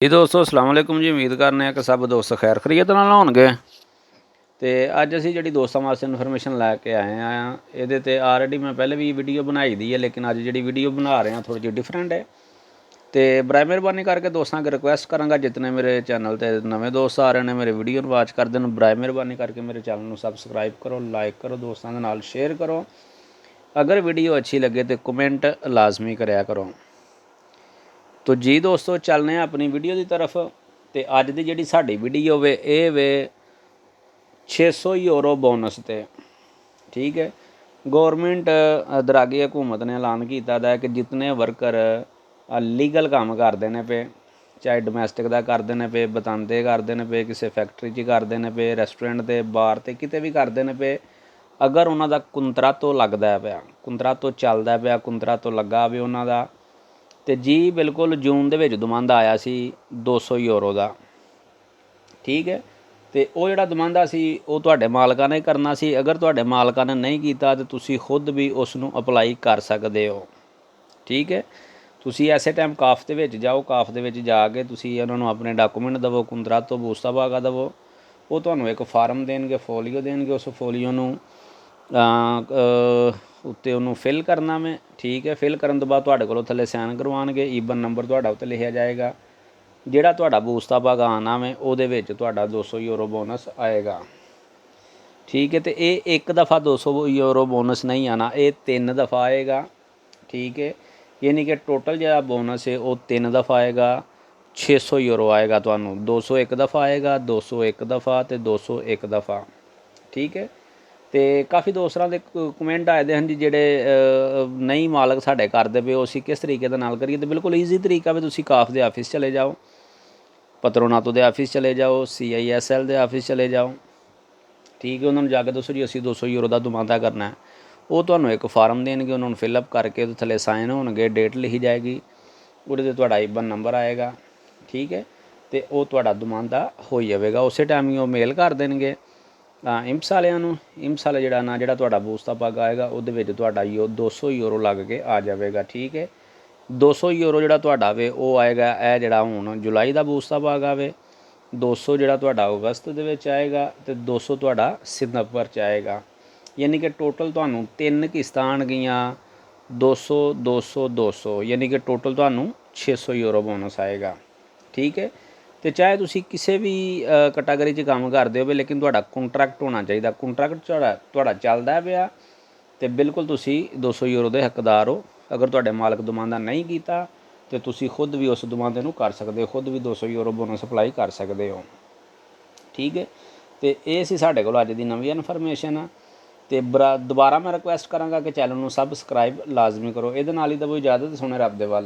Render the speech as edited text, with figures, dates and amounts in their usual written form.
जी दोस्तों अस्सलाम वालेकुम जी। उम्मीद करने कि सब दोस्त खैर खरीयत नाल होणगे। तो अज असी जी दोस्तों वास्ते इन्फॉर्मेशन लैके आए हैं। ये तो ऑलरेडी मैं पहले भी वीडियो बनाई दी है, लेकिन अज जी वीडियो बना रहे हैं थोड़ी जी डिफरेंट है। तो बराए मेहरबानी करके दोस्तों अगर रिक्वेस्ट कराँगा, जितने मेरे चैनल पर नवे दोस्त आ रहे हैं मेरे वीडियो वाच करते हैं, बराए मेहरबानी करके मेरे चैनल को सबसक्राइब करो, लाइक करो, दोस्तों के नाल शेयर करो। अगर वीडियो अच्छी लगे तो कमेंट लाजमी कराया करो। तो जी दोस्तों चलने अपनी वीडियो की तरफ। तो अज की जी साड़ी वीडियो वे ये वे 600 यूरो बोनस ते। ठीक है, गौरमेंट दरागी हुकूमत ने ऐलान किया कि जितने वर्कर लीगल काम करते हैं पे, चाहे डोमैसटिक का करते हैं पे, बताते करते हैं पे, किसी फैक्ट्री च करते हैं पे, रेस्टोरेंट के बार तो किते भी करते हैं पे, अगर उन्होंने कुंत्रातो लगता पाया, कुंत्रातो चलता पाया, कुंत्रातो लगा भी उन्होंने, तो जी बिल्कुल जून दे विच दमांदा आया सी 200 यूरो का। ठीक है, तो वो जिहड़ा दमांदा सी वो तुहाडे मालकां ने करना सी। अगर तुहाडे मालकां ने नहीं कीता तो तुसीं खुद भी उसनूं अपलाई कर सकदे हो। ठीक है, तुसीं ऐसे टाइम काफ दे विच जाओ, काफ दे विच जाके तुसीं उन्हां नूं अपने डॉकूमेंट दवो, कुंत्रातो बूस्ता पागा दवो। वो तुहानूं एक फार्म देणगे, फोलियो देणगे, उस फोलियो नूं उत्ते उन्होंने फिल करना मैं। ठीक है, फिल करन तो बाद तुहाडे कोलों थल्ले साइन करवाउणगे, ईबन नंबर तुहाडा उत्ते लिखिया जाएगा। जिहड़ा तुहाडा बूस्ता भागा आना मैं उहदे विच तुहाडा 200 यूरो बोनस आएगा। ठीक है, तो ये एक दफ़ा 200 यूरो बोनस नहीं आना, ये 3 दफ़ा आएगा। ठीक है, यानी कि टोटल जिहड़ा बोनस है वो 3 दफ़ा आएगा। 600 यूरो आएगा तुहानूं, 200 एक दफ़ा आएगा, 200 एक दफ़ा तो 200 एक दफ़ा। ठीक है, तो काफ़ी दोस्तों के कमेंट आए हैं जी जेडे नहीं मालक साढ़े करते पे, उसी किस तरीके दे नाल करिए। तो बिल्कुल ईजी तरीका भी, तुसीं काफ दे ऑफिस चले जाओ, पत्रोनातो दे ऑफिस चले जाओ, CISL दे ऑफिस चले जाओ। ठीक है, उन्होंने जाके दसो जी असीं 200 यूरो का दमांदा करना है। वो तुहानूं एक फार्म देणगे, उन्होंने फिलअप करके तो थले साइन होणगे, डेट लिखी जाएगी, उहदे ते तुहाडा IBAN नंबर आएगा। ठीक है, तो वो तुहाडा दमांदा हो जाएगा। उस टाइम ही वो मेल कर देणगे इंप्स वालिਆਂ ਨੂੰ। इंप्स वाले ਜਿਹੜਾ ਨਾ ਜਿਹੜਾ ਤੁਹਾਡਾ ਬੂਸਤਾ ਪੱਗ ਆਏਗਾ ਉਹਦੇ ਵਿੱਚ ਤੁਹਾਡਾ 200 ਯੂਰੋ ਲੱਗ ਕੇ ਆ ਜਾਵੇਗਾ। ਠੀਕ ਹੈ, 200 ਯੂਰੋ ਜਿਹੜਾ ਤੁਹਾਡਾ ਵੇ ਉਹ ਆਏਗਾ ਇਹ ਜਿਹੜਾ ਹੁਣ ਜੁਲਾਈ ਦਾ ਬੂਸਤਾ ਪੱਗ ਆਵੇ, 200 ਜਿਹੜਾ ਤੁਹਾਡਾ ਅਗਸਤ ਦੇ ਵਿੱਚ ਆਏਗਾ, ਅਤੇ 200 ਤੁਹਾਡਾ ਸਤੰਬਰ 'ਚ ਆਏਗਾ। ਯਾਨੀ ਕਿ ਟੋਟਲ ਤੁਹਾਨੂੰ 3 ਕਿਸ਼ਤਾਂ ਆਉਣਗੀਆਂ, 200 200 200, ਯਾਨੀ ਕਿ ਟੋਟਲ ਤੁਹਾਨੂੰ 600 ਯੂਰੋ ਬੋਨਸ ਆਏਗਾ। ठीक है, तो चाहे तुसीं किसी भी कैटागरी च काम करते हो, लेकिन तुहाडा कंट्रैक्ट होना चाहिए। कंट्रैक्ट तुहाडा चलदा पिया तो बिल्कुल तुसीं 200 यूरो के हकदार हो। अगर तुहाडे मालक दमांदा नहीं कीता तो तुसीं खुद भी उस दमांदे नूं कर सकदे हो, खुद भी 200 यूरो बोनस अप्लाई कर सकदे हो। ठीक है, तो ये सी साडे कोल अज दी नवीं इन्फॉर्मेशन। तो दोबारा मैं रिक्वेस्ट करांगा कि चैनल नूं सबसक्राइब लाजमी करो। इहदे नाल ही दवो इजाजत, सुने रब दे वल।